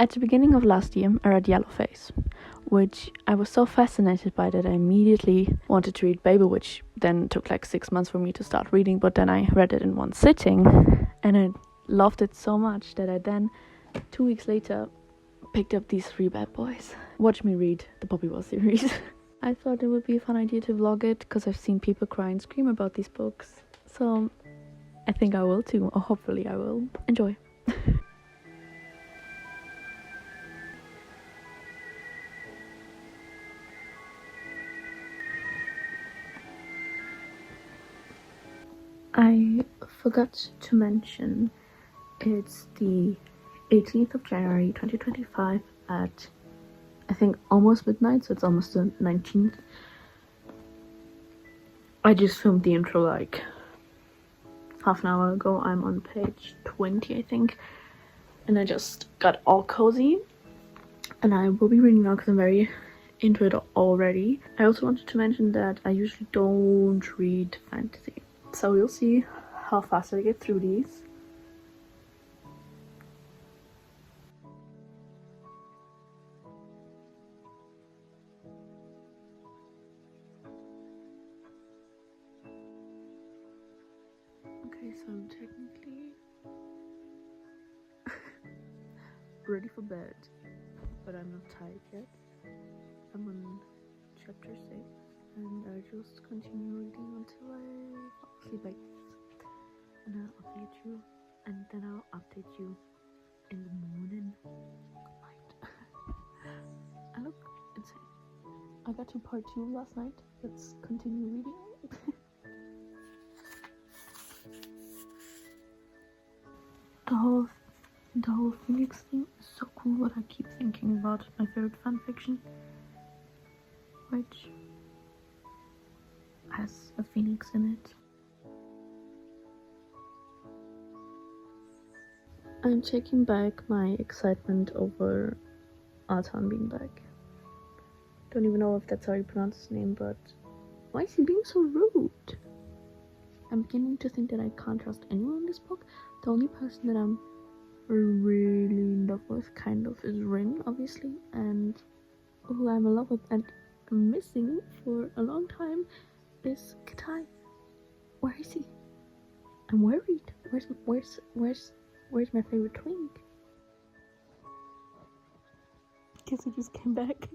At the beginning of last year, I read Yellowface, which I was so fascinated by that I immediately wanted to read Babel, which then took like 6 months for me to start reading, but then I read it in one sitting, and I loved it so much that I then, 2 weeks later, picked up these 3 bad boys. Watch me read the Poppy Wall series. I thought it would be a fun idea to vlog it, because I've seen people cry and scream about these books, so I think I will too, or hopefully I will. Enjoy. I forgot to mention it's the 18th of January 2025 at, I think, almost midnight, so it's almost the 19th. I just filmed the intro like half an hour ago. I'm on page 20, I think, and I just got all cozy, and I will be reading now because I'm very into it already. I also wanted to mention that I usually don't read fantasy, so we'll see how fast I get through these. Okay, so I'm technically ready for bed, but I'm not tired yet. I'm on chapter 6, and I just continue reading until I fall asleep like this. And I'll update you, and then I'll update you in the morning. Good night. I look insane. I got to part 2 last night. Let's continue reading. The whole Phoenix thing is so cool, but I keep thinking about my favorite fanfiction, which has a phoenix in it. I'm taking back my excitement over Artan being back. Don't even know if that's how you pronounce his name, but why is he being so rude? I'm beginning to think that I can't trust anyone in this book. The only person that I'm really in love with kind of is Rin, obviously, and who I'm in love with and missing for a long time is Katai. Where is he? I'm worried. Where's my favorite twink? Guess he just came back.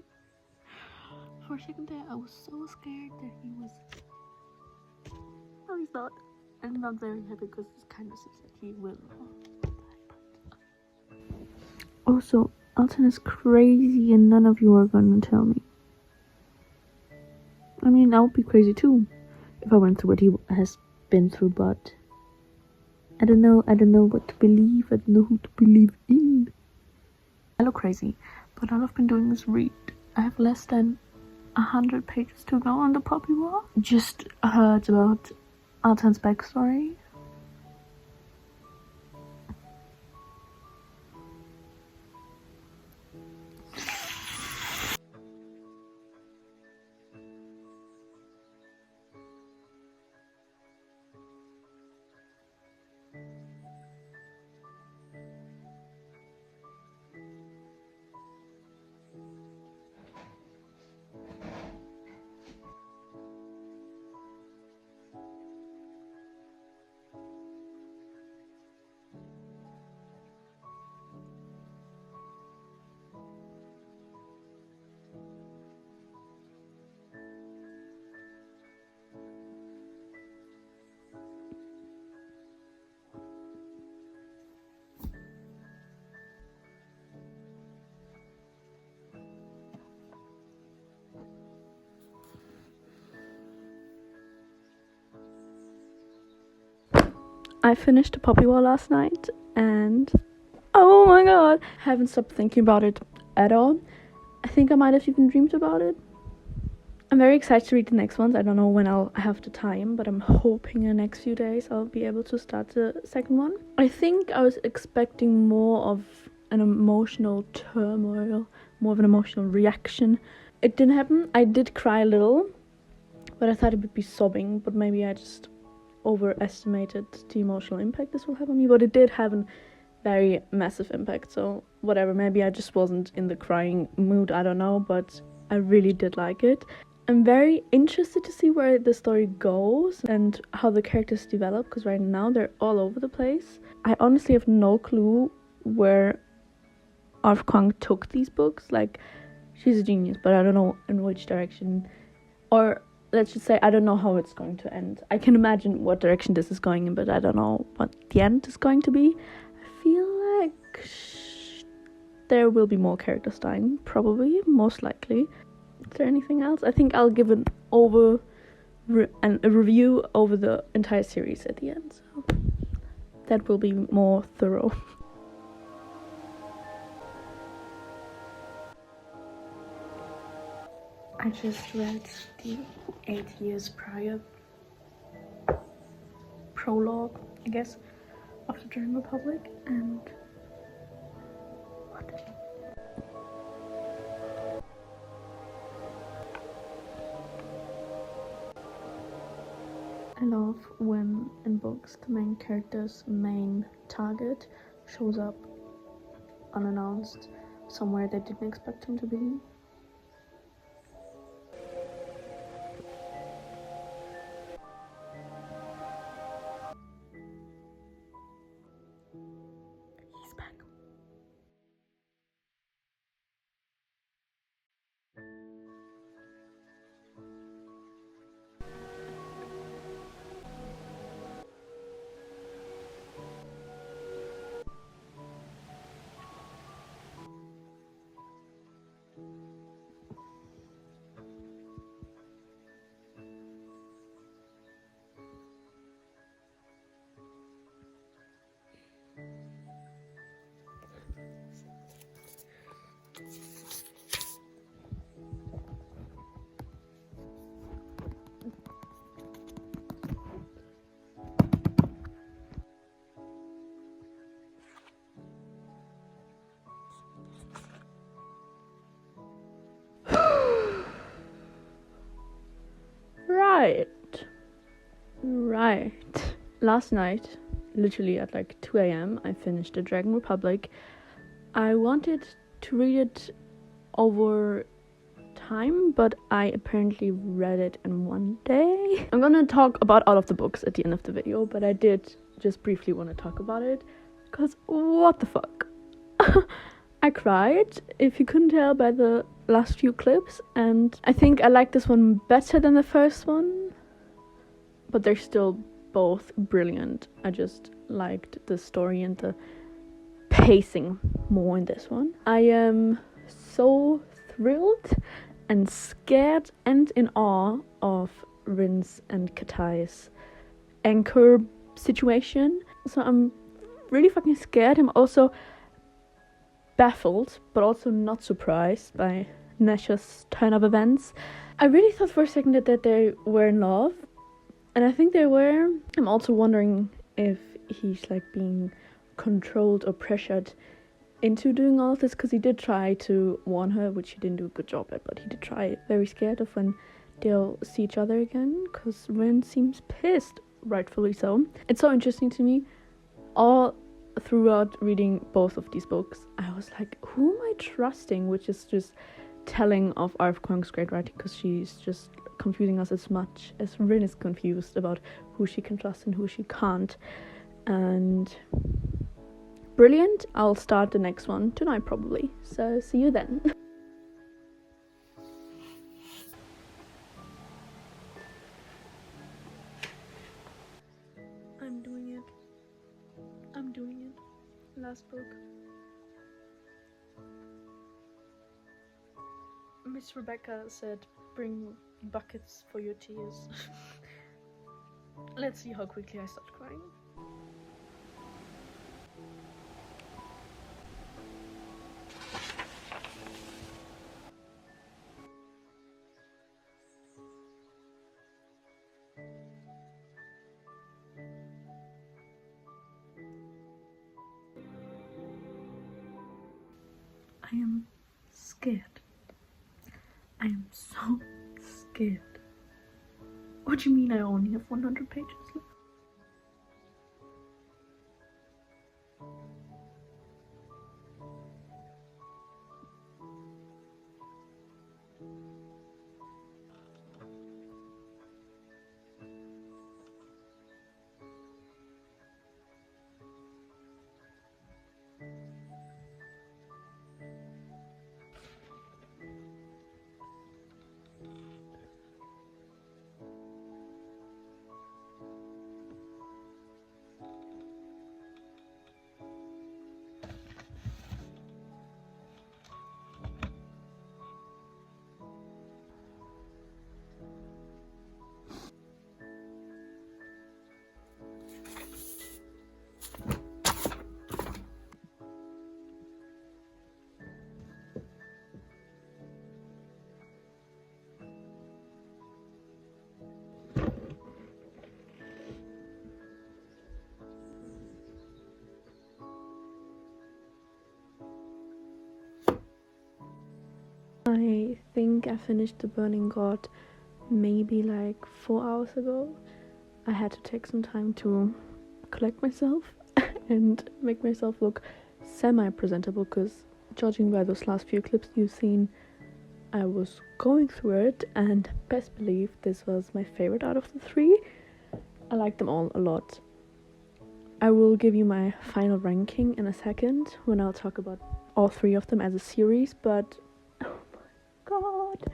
For a second there, I was so scared that he was. No, he's not. I'm not very happy because this kind of seems like he will. Also, Alton is crazy and none of you are gonna tell me. I mean, I would be crazy too if I went through what he has been through, but I don't know what to believe. I don't know who to believe in. I look crazy, but all I've been doing is read. I have less than 100 pages to go on the Poppy Wall. Just heard about Alton's backstory. I finished the Poppy Wall last night, and oh my god, I haven't stopped thinking about it at all. I think I might have even dreamed about it. I'm very excited to read the next ones. I don't know when I'll have the time, but I'm hoping in the next few days I'll be able to start the second one. I think I was expecting more of an emotional turmoil, more of an emotional reaction. It didn't happen. I did cry a little, but I thought it would be sobbing, but maybe I just overestimated the emotional impact this will have on me. But it did have a very massive impact. So whatever, maybe I just wasn't in the crying mood, I don't know, but I really did like it. I'm very interested to see where the story goes and how the characters develop, because right now they're all over the place. I honestly have no clue where Kuang took these books. Like, she's a genius, but I don't know in which direction, or let's just say I don't know how it's going to end. I can imagine what direction this is going in, but I don't know what the end is going to be. I feel like there will be more characters dying, probably, most likely. Is there anything else? I think I'll give a review over the entire series at the end, so that will be more thorough. I just read the 8 years prior prologue, I guess, of the Dragon Republic, and what? I love when in books the main character's main target shows up unannounced somewhere they didn't expect him to be. He's back. Right. Last night, literally at like 2 a.m, I finished the Dragon Republic. I wanted to read it over time, but I apparently read it in one day. I'm gonna talk about all of the books at the end of the video, but I did just briefly want to talk about it, because what the fuck. I cried, if you couldn't tell by the last few clips, and I think I like this one better than the first one, but they're still both brilliant. I just liked the story and the pacing more in this one. I am so thrilled and scared and in awe of Rin's and Katai's anchor situation. So I'm really fucking scared. I'm also baffled, but also not surprised by Nesha's turn of events. I really thought for a second that they were in love, and I think they were. I'm also wondering if he's like being controlled or pressured into doing all of this, because he did try to warn her, which he didn't do a good job at, but he did try. Very scared of when they'll see each other again, because Rin seems pissed, rightfully so. It's so interesting to me. All throughout reading both of these books, I was like, who am I trusting? Which is just telling of R.F. Kuang's great writing, because she's just confusing us as much as Rin is confused about who she can trust and who she can't. And brilliant. I'll start the next one tonight probably, so see you then. I'm doing it. Last book. Miss Rebecca said, bring buckets for your tears. Let's see how quickly I start crying. I am scared. I am so scared. What do you mean I only have 100 pages left? I think I finished The Burning God maybe like 4 hours ago. I had to take some time to collect myself and make myself look semi-presentable, because judging by those last few clips you've seen, I was going through it, and best believe this was my favorite out of the 3. I like them all a lot. I will give you my final ranking in a second when I'll talk about all 3 of them as a series, but oh my god,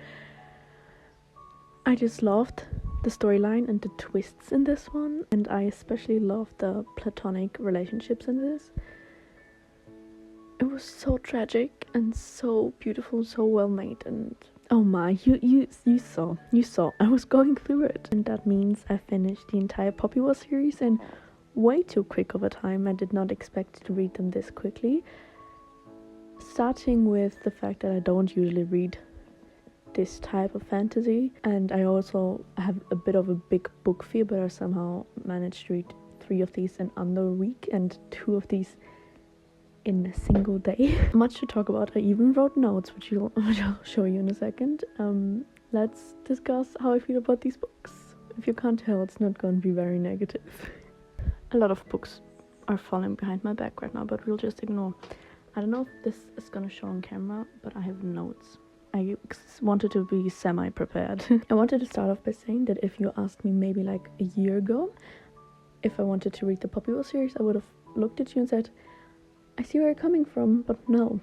I just loved the storyline and the twists in this one, and I especially loved the platonic relationships in this. It was so tragic and so beautiful, so well made, and oh my, you saw I was going through it, and that means I finished the entire Poppy War series in way too quick of a time. I did not expect to read them this quickly, starting with the fact that I don't usually read this type of fantasy, and I also have a bit of a big book fear, but I somehow managed to read 3 of these in under a week and 2 of these in a single day. Much to talk about. I even wrote notes, which I'll show you in a second. Let's discuss how I feel about these books. If you can't tell, it's not going to be very negative. A lot of books are falling behind my back right now, but we'll just ignore. I don't know if this is going to show on camera, but I have notes. I wanted to be semi-prepared. I wanted to start off by saying that if you asked me maybe like a year ago if I wanted to read the Poppy War series, I would have looked at you and said, I see where you're coming from, but no.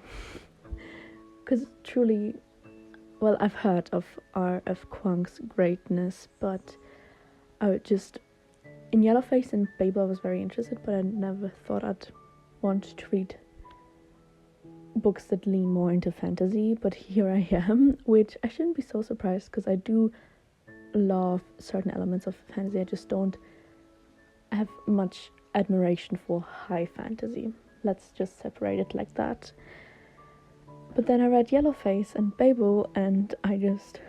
Because truly, well, I've heard of R.F. Kuang's greatness, but I would just, in Yellowface and Babel I was very interested, but I never thought I'd want to read books that lean more into fantasy. But here I am, which I shouldn't be so surprised, because I do love certain elements of fantasy. I just don't have much admiration for high fantasy. Let's just separate it like that. But then I read Yellowface and Babel, and I just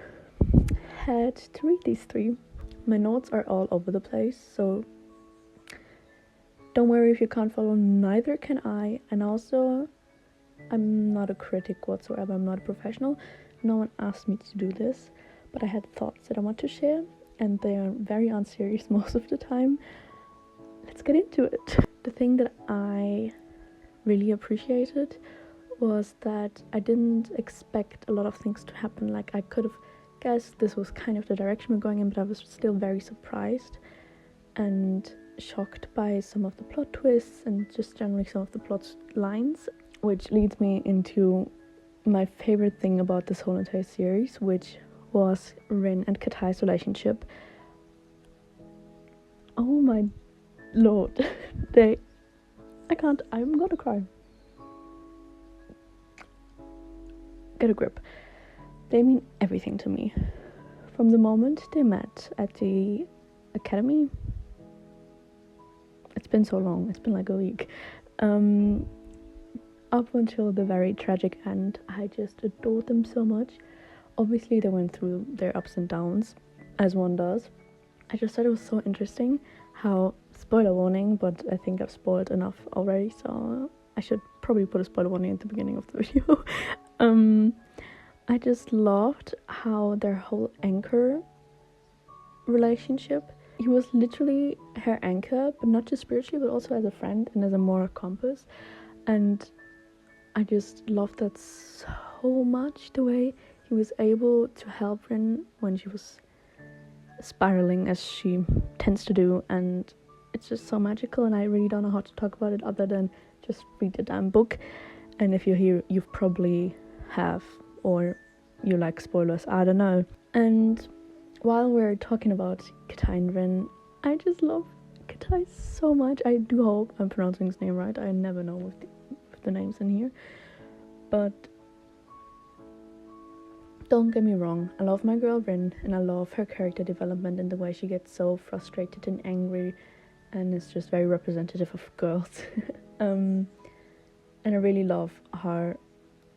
had to read these 3. My notes are all over the place, so don't worry if you can't follow, neither can I. And also, I'm not a critic whatsoever, I'm not a professional. No one asked me to do this, but I had thoughts that I want to share, and they are very unserious most of the time. Let's get into it. The thing that I really appreciated was that I didn't expect a lot of things to happen. Like, I could have guessed this was kind of the direction we're going in, but I was still very surprised and shocked by some of the plot twists and just generally some of the plot lines, which leads me into my favorite thing about this whole entire series, which was Rin and Katai's relationship. Oh my lord. I'm gonna cry. Get a grip. They mean everything to me. From the moment they met at the academy, it's been so long, it's been like a week, up until the very tragic end, I just adored them so much. Obviously they went through their ups and downs, as one does. I just thought it was so interesting how, spoiler warning, but I think I've spoiled enough already, so I should probably put a spoiler warning at the beginning of the video. I just loved how their whole anchor relationship, he was literally her anchor, but not just spiritually, but also as a friend and as a moral compass. And I just loved that so much, the way he was able to help Rin when she was spiraling, as she tends to do, and it's just so magical, and I really don't know how to talk about it other than just read the damn book. And if you're here, you've probably have, or you like spoilers, I don't know. And while we're talking about Katai and Rin, I just love Katai so much. I do hope I'm pronouncing his name right. I never know with the names in here, but don't get me wrong, I love my girl Rin, and I love her character development and the way she gets so frustrated and angry, and it's just very representative of girls. And I really love her,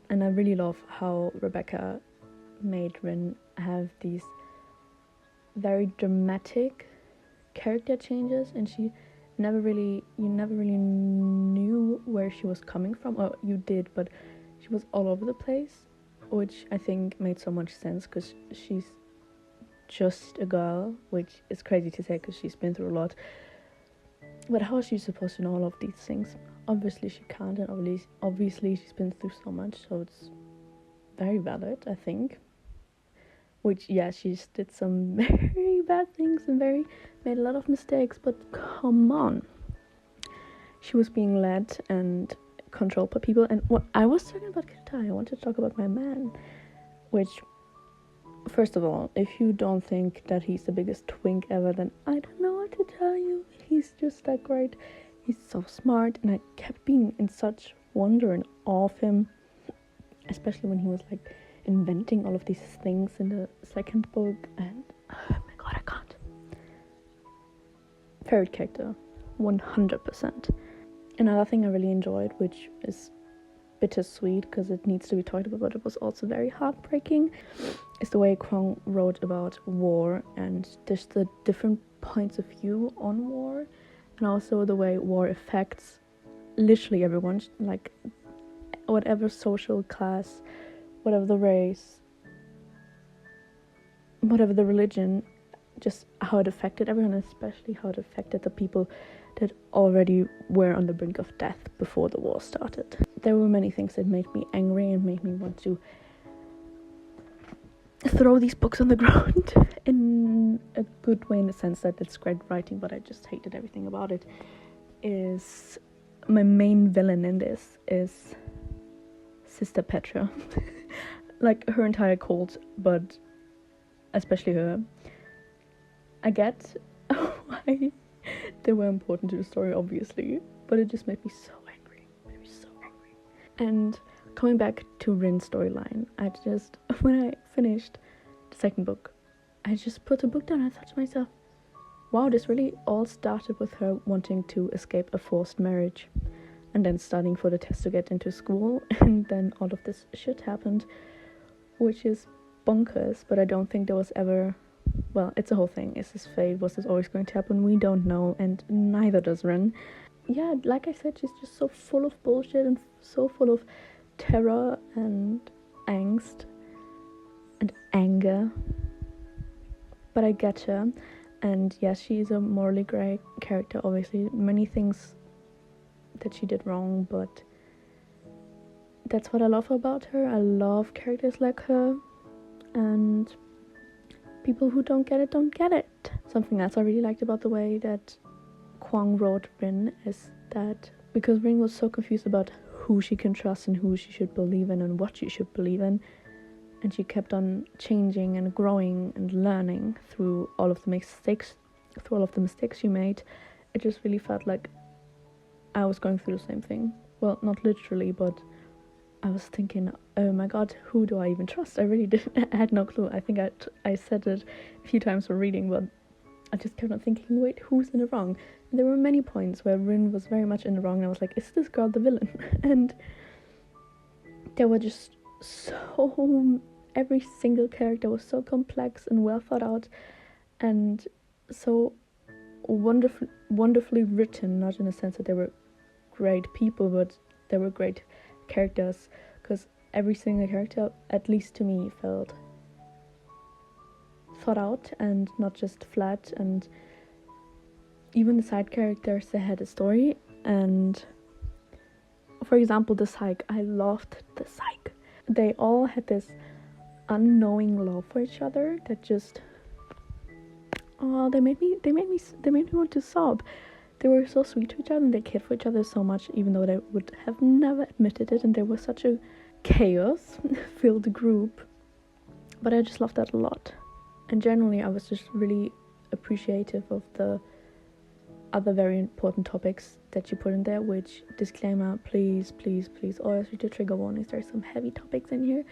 and I really love how Rebecca made Rin have these very dramatic character changes, and you never really knew where she was coming from, or you did, but she was all over the place, which I think made so much sense because she's just a girl, which is crazy to say because she's been through a lot. But how is she supposed to know all of these things? Obviously she can't, and obviously she's been through so much, so it's very valid, I think. Which, yeah, she did some very bad things and made a lot of mistakes, but come on. She was being led and controlled by people, and what I was talking about Kitai, I wanted to talk about my man, which, first of all, if you don't think that he's the biggest twink ever, then I don't know what to tell you. He's just that great. He's so smart, and I kept being in such wonder and awe of him, especially when he was like inventing all of these things in the second book, and oh my god, I can't. Favorite character, 100%. Another thing I really enjoyed, which is bittersweet because it needs to be talked about, but it was also very heartbreaking, is the way Kuang wrote about war and just the different points of view on war, and also the way war affects literally everyone, like whatever social class, whatever the race, whatever the religion, just how it affected everyone, especially how it affected the people that already were on the brink of death before the war started. There were many things that made me angry and made me want to throw these books on the ground in a good way, in the sense that it's great writing, but I just hated everything about it. Is my main villain in this is Sister Petra. Like her entire cult, but especially her. I get why they were important to the story, obviously, but it just made me so angry. And coming back to Rin's storyline, when I finished the second book, I just put the book down and I thought to myself, wow, this really all started with her wanting to escape a forced marriage and then studying for the test to get into school, and then all of this shit happened, which is bonkers, but I don't think there was ever... Well, it's a whole thing. Is this fate? Was this always going to happen? We don't know, and neither does Rin. Yeah, like I said, she's just so full of bullshit and so full of terror and angst and anger. But I get her, and yes, she's a morally grey character, obviously. Many things that she did wrong, but that's what I love about her. I love characters like her, and people who don't get it. Something else I really liked about the way that Kuang wrote Rin is that because Rin was so confused about who she can trust and who she should believe in and what she should believe in, and she kept on changing and growing and learning through all of the mistakes she made, it just really felt like I was going through the same thing. Well, not literally, but I was thinking, oh my god, who do I even trust? I really I had no clue. I think I said it a few times for reading, but I just kept on thinking, wait, who's in the wrong? And there were many points where Rin was very much in the wrong, and I was like, is this girl the villain? And there were just every single character was so complex and well thought out, and so wonderfully written, not in a sense that they were great people, but they were great characters, because every single character, at least to me, felt thought out and not just flat. And even the side characters, they had a story. And for example, the Psych, I loved the Psych. They all had this unknowing love for each other that just they made me want to sob. They were so sweet to each other, and they cared for each other so much, even though they would have never admitted it, and they were such a chaos-filled group. But I just loved that a lot. And generally, I was just really appreciative of the other very important topics that you put in there, which, disclaimer, please, always read the trigger warnings. There's some heavy topics in here,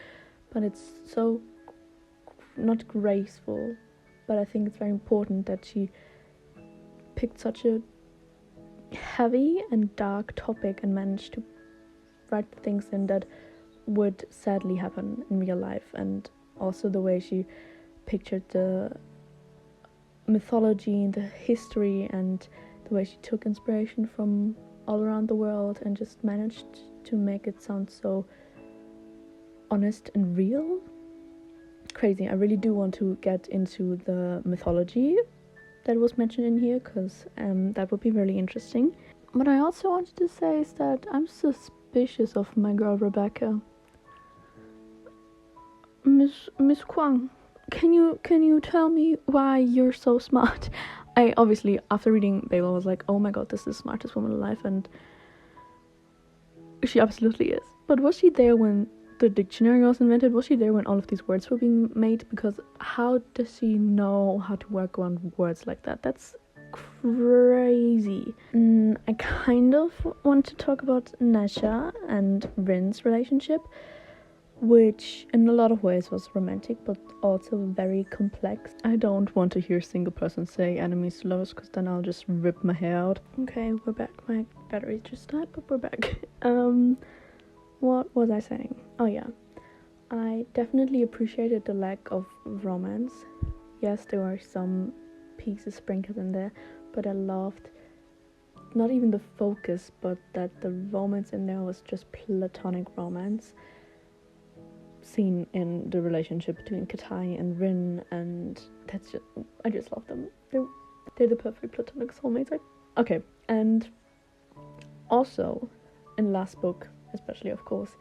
but it's so not graceful, but I think it's very important that she picked such a heavy and dark topic and managed to write things in that would sadly happen in real life. And also the way she pictured the mythology and the history, and the way she took inspiration from all around the world and just managed to make it sound so honest and real. Crazy. I really do want to get into the mythology that was mentioned in here, because that would be really interesting. What I also wanted to say is that I'm suspicious of my girl Rebecca. Miss Kuang, can you tell me why you're so smart? I obviously, after reading Babel, was like, oh my god, this is the smartest woman alive, and she absolutely is. But was she there when the dictionary was invented? Was she there when all of these words were being made? Because how does she know how to work around words like that? That's crazy. I kind of want to talk about Nesha and Rin's relationship, which in a lot of ways was romantic but also very complex. I don't want to hear a single person say enemies to lovers, because then I'll just rip my hair out. Okay, we're back. My battery just died, but we're back. What was I saying? Oh yeah, I definitely appreciated the lack of romance. Yes, there were some pieces sprinkled in there, but I loved not even the focus, but that the romance in there was just platonic romance seen in the relationship between Katai and Rin, and that's just, I just love them. They're the perfect platonic soulmates. Okay, and also in the last book, especially of course,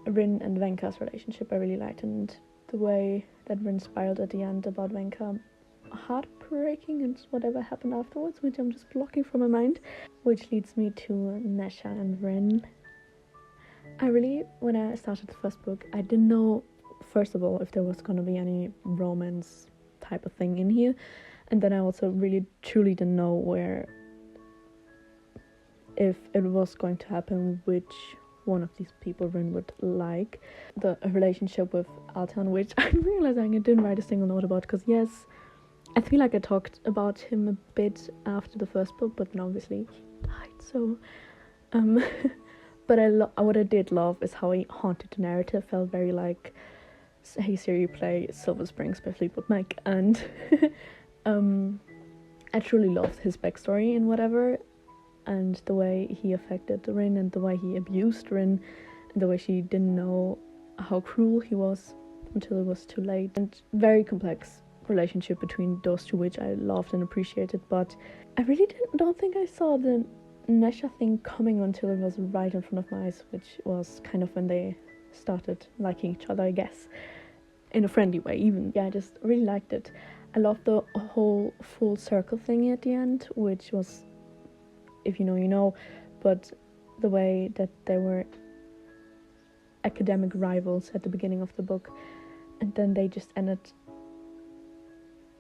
Rin and Venka's relationship I really liked, and the way that Rin spiraled at the end about Venka, heartbreaking, and whatever happened afterwards, which I'm just blocking from my mind, which leads me to Nesha and Rin. When I started the first book, I didn't know, first of all, if there was gonna be any romance type of thing in here, and then I also really truly didn't know if it was going to happen, which one of these people Rin would like. The relationship with Altan, which I'm realizing I didn't write a single note about, because yes, I feel like I talked about him a bit after the first book, but then obviously he died, so but what I did love is how he haunted the narrative. Felt very like, hey Siri, play Silver Springs by Fleetwood Mac, and I truly loved his backstory and whatever, and the way he affected Rin, and the way he abused Rin, and the way she didn't know how cruel he was until it was too late. And very complex relationship between those two, which I loved and appreciated, but I really don't think I saw the Nesha thing coming until it was right in front of my eyes, which was kind of when they started liking each other, I guess, in a friendly way even. Yeah, I just really liked it. I loved the whole full circle thing at the end, which was, if you know, you know, but the way that they were academic rivals at the beginning of the book, and then they just ended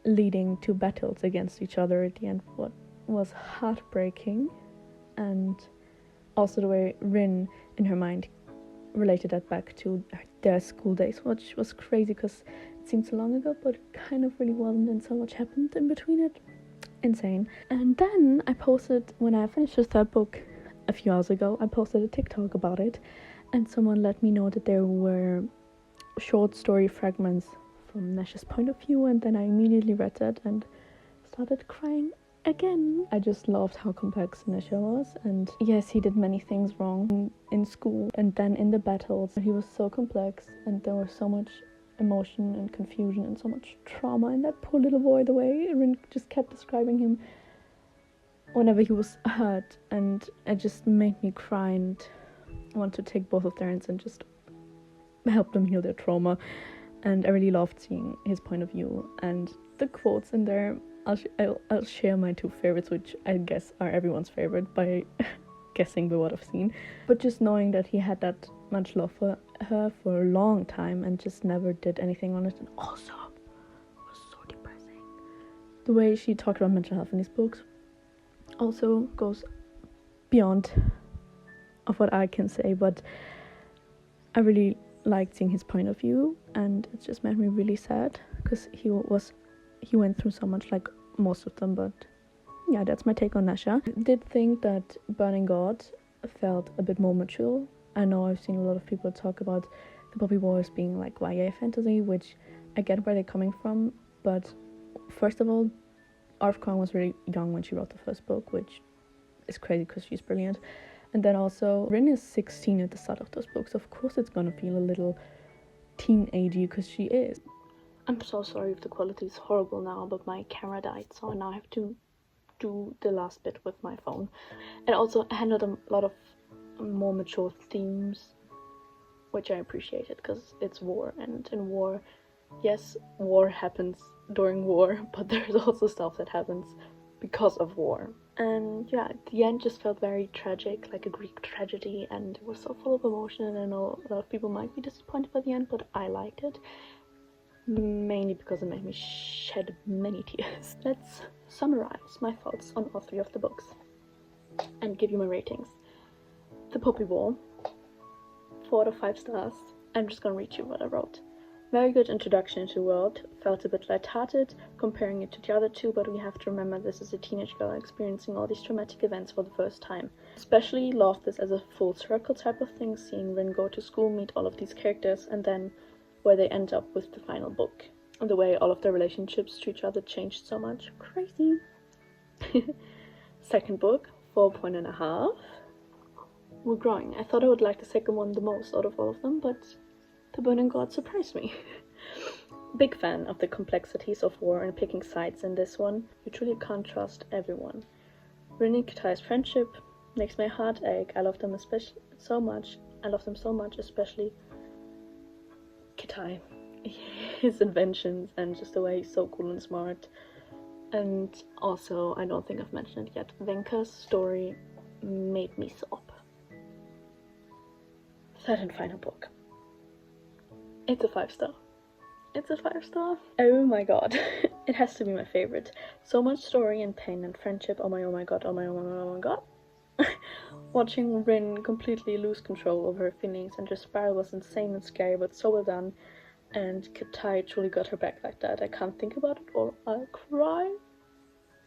leading to battles against each other at the end, what was heartbreaking. And also the way Rin, in her mind, related that back to their school days, which was crazy because it seemed so long ago, but it kind of really wasn't, and so much happened in between it. Insane. And then I posted, when I finished the third book a few hours ago, I posted a TikTok about it, and someone let me know that there were short story fragments from Nesha's point of view, and then I immediately read that and started crying again. I just loved how complex Nesha was, and yes, he did many things wrong in school, and then in the battles he was so complex, and there was so much emotion and confusion and so much trauma in that poor little boy. The way Rin just kept describing him whenever he was hurt, and it just made me cry and want to take both of their hands and just help them heal their trauma. And I really loved seeing his point of view, and the quotes in there. I'll share my two favorites, which I guess are everyone's favorite by guessing by what I've seen. But just knowing that he had that much love for her for a long time and just never did anything on it, and also was so depressing. The way she talked about mental health in these books also goes beyond of what I can say, but I really liked seeing his point of view, and it just made me really sad because he went through so much, like most of them. But yeah, that's my take on Nesha. I did think that Burning God felt a bit more mature. I know I've seen a lot of people talk about the Poppy Wars being like YA fantasy, which I get where they're coming from, but first of all, Kuang was really young when she wrote the first book, which is crazy because she's brilliant. And then also, Rin is 16 at the start of those books. Of course it's gonna feel a little teenagey because she is. I'm so sorry if the quality is horrible now, but my camera died, so I now have to do the last bit with my phone. And also handled a lot of more mature themes, which I appreciated because it's war, and in war, yes, war happens during war, but there's also stuff that happens because of war. And yeah, the end just felt very tragic, like a Greek tragedy, and it was so full of emotion. And I know a lot of people might be disappointed by the end, but I liked it, mainly because it made me shed many tears. Let's summarize my thoughts on all 3 of the books and give you my ratings. The Poppy War, 4 out of 5 stars. I'm just gonna read you what I wrote. Very good introduction to the world, felt a bit lighthearted comparing it to the other 2, but we have to remember this is a teenage girl experiencing all these traumatic events for the first time. Especially loved this as a full circle type of thing, seeing Rin go to school, meet all of these characters, and then where they end up with the final book. And the way all of their relationships to each other changed so much. Crazy! Second book, 4.5. We're growing. I thought I would like the second one the most out of all of them, but The Burning God surprised me. Big fan of the complexities of war and picking sides in this one. You truly can't trust everyone. Rin and Kitai's friendship makes my heart ache. I love them so much, especially Kitai. His inventions and just the way he's so cool and smart. And also, I don't think I've mentioned it yet, Venka's story made me sob. Third and final book. It's a 5-star. It's a 5-star. Oh my god. It has to be my favorite. So much story and pain and friendship. Oh my god, oh my god. Watching Rin completely lose control over her feelings and just spiral was insane and scary, but so well done. And Kitai truly got her back like that. I can't think about it or I'll cry.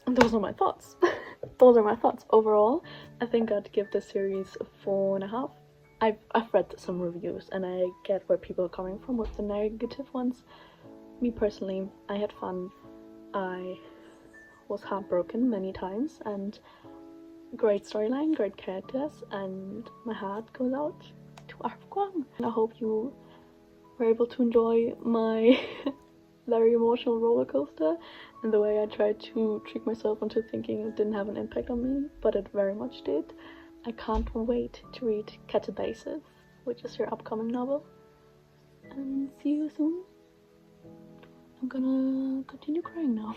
And those are my thoughts. Those are my thoughts. Overall, I think I'd give this series a 4.5. I've read some reviews and I get where people are coming from with the negative ones. Me personally, I had fun. I was heartbroken many times, and great storyline, great characters, and my heart goes out to Kuang. And I hope you were able to enjoy my very emotional roller coaster and the way I tried to trick myself into thinking it didn't have an impact on me, but it very much did. I can't wait to read Catabasis, which is your upcoming novel, and see you soon. I'm gonna continue crying now.